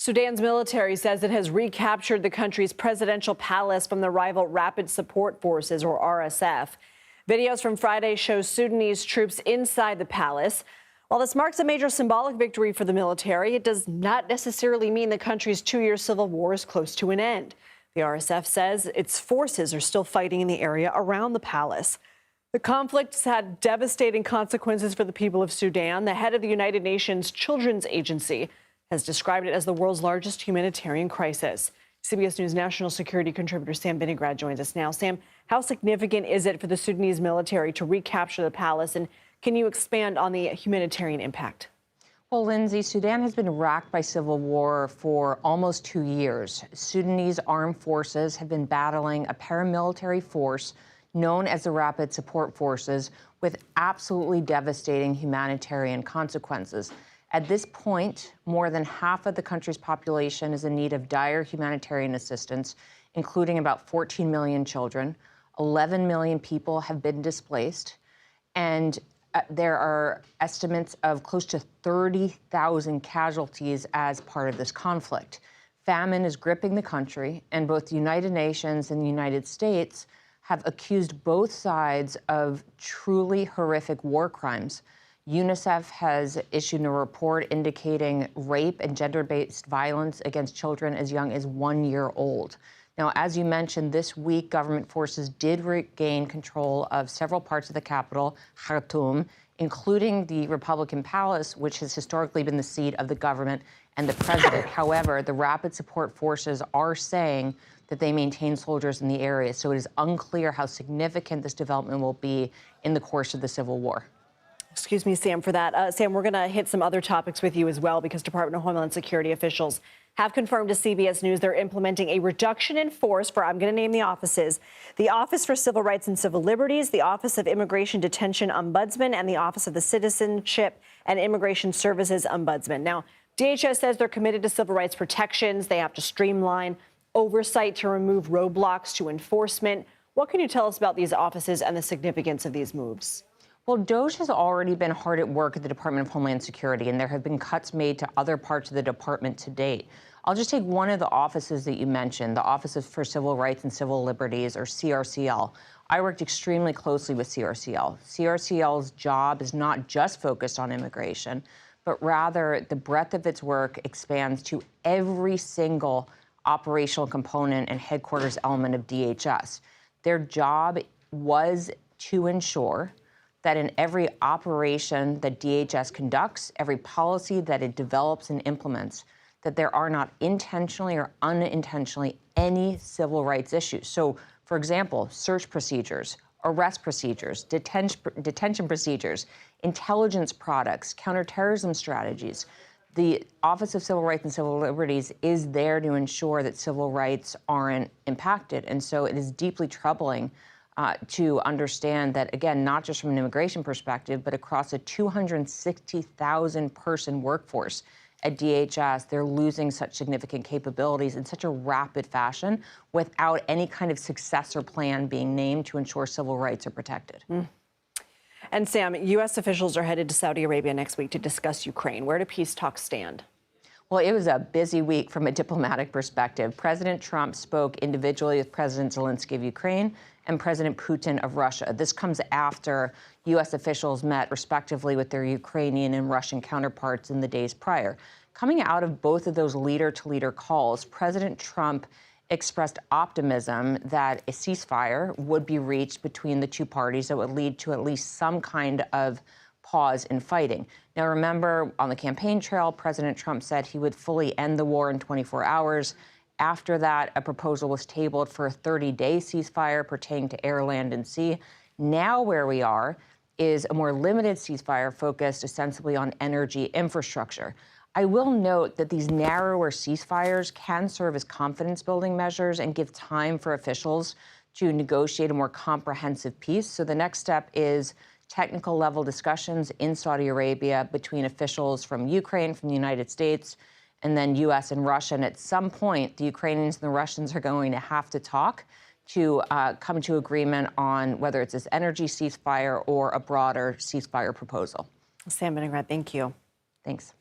Sudan's military says it has recaptured the country's presidential palace from the rival Rapid Support Forces, or RSF. Videos from Friday show Sudanese troops inside the palace. While this marks a major symbolic victory for the military, it does not necessarily mean the country's two-year civil war is close to an end. The RSF says its forces are still fighting in the area around the palace. The conflict has had devastating consequences for the people of Sudan. The head of the United Nations Children's Agency has described it as the world's largest humanitarian crisis. CBS News national security contributor Sam Vinograd joins us now. Sam, how significant is it for the Sudanese military to recapture the palace, and can you expand on the humanitarian impact? Well, Lindsay, Sudan has been racked by civil war for almost 2 years. Sudanese armed forces have been battling a paramilitary force known as the Rapid Support Forces with absolutely devastating humanitarian consequences. At this point, more than half of the country's population is in need of dire humanitarian assistance, including about 14 million children. 11 million people have been displaced, and there are estimates of close to 30,000 casualties as part of this conflict. Famine is gripping the country, and both the United Nations and the United States have accused both sides of truly horrific war crimes. UNICEF has issued a report indicating rape and gender-based violence against children as young as 1 year old. Now, as you mentioned, this week, government forces did regain control of several parts of the capital, Khartoum, including the Republican Palace, which has historically been the seat of the government and the president. However, the Rapid Support Forces are saying that they maintain soldiers in the area, so it is unclear how significant this development will be in the course of the civil war. Excuse me, Sam, for that. Sam, we're going to hit some other topics with you as well, because Department of Homeland Security officials have confirmed to CBS News they're implementing a reduction in force for, I'm going to name the offices, the Office for Civil Rights and Civil Liberties, the Office of Immigration Detention Ombudsman, and the Office of the Citizenship and Immigration Services Ombudsman. Now, DHS says they're committed to civil rights protections. They have to streamline oversight to remove roadblocks to enforcement. What can you tell us about these offices and the significance of these moves? Well, DOJ has already been hard at work at the Department of Homeland Security, and there have been cuts made to other parts of the department to date. I'll just take one of the offices that you mentioned, the Office for Civil Rights and Civil Liberties, or CRCL. I worked extremely closely with CRCL. CRCL's job is not just focused on immigration, but rather the breadth of its work expands to every single operational component and headquarters element of DHS. Their job was to ensure that in every operation that DHS conducts, every policy that it develops and implements, that there are not intentionally or unintentionally any civil rights issues. So, for example, search procedures, arrest procedures, detention procedures, intelligence products, counterterrorism strategies. The Office of Civil Rights and Civil Liberties is there to ensure that civil rights aren't impacted. And so it is deeply troubling to understand that, again, not just from an immigration perspective, but across a 260,000 person workforce at DHS, they're losing such significant capabilities in such a rapid fashion without any kind of successor plan being named to ensure civil rights are protected. And Sam, U.S. officials are headed to Saudi Arabia next week to discuss Ukraine. Where do peace talks stand? Well, it was a busy week from a diplomatic perspective. President Trump spoke individually with President Zelensky of Ukraine and President Putin of Russia. This comes after U.S. officials met respectively with their Ukrainian and Russian counterparts in the days prior. Coming out of both of those leader-to-leader calls, President Trump expressed optimism that a ceasefire would be reached between the two parties that would lead to at least some kind of pause in fighting. Now, remember, on the campaign trail, President Trump said he would fully end the war in 24 hours. After that, a proposal was tabled for a 30-day ceasefire pertaining to air, land, and sea. Now where we are is a more limited ceasefire focused ostensibly on energy infrastructure. I will note that these narrower ceasefires can serve as confidence-building measures and give time for officials to negotiate a more comprehensive peace. So the next step is technical level discussions in Saudi Arabia between officials from Ukraine, from the United States, and then U.S. and Russia. And at some point, the Ukrainians and the Russians are going to have to talk to come to agreement on whether it's this energy ceasefire or a broader ceasefire proposal. Sam Vinograd, thank you. Thanks.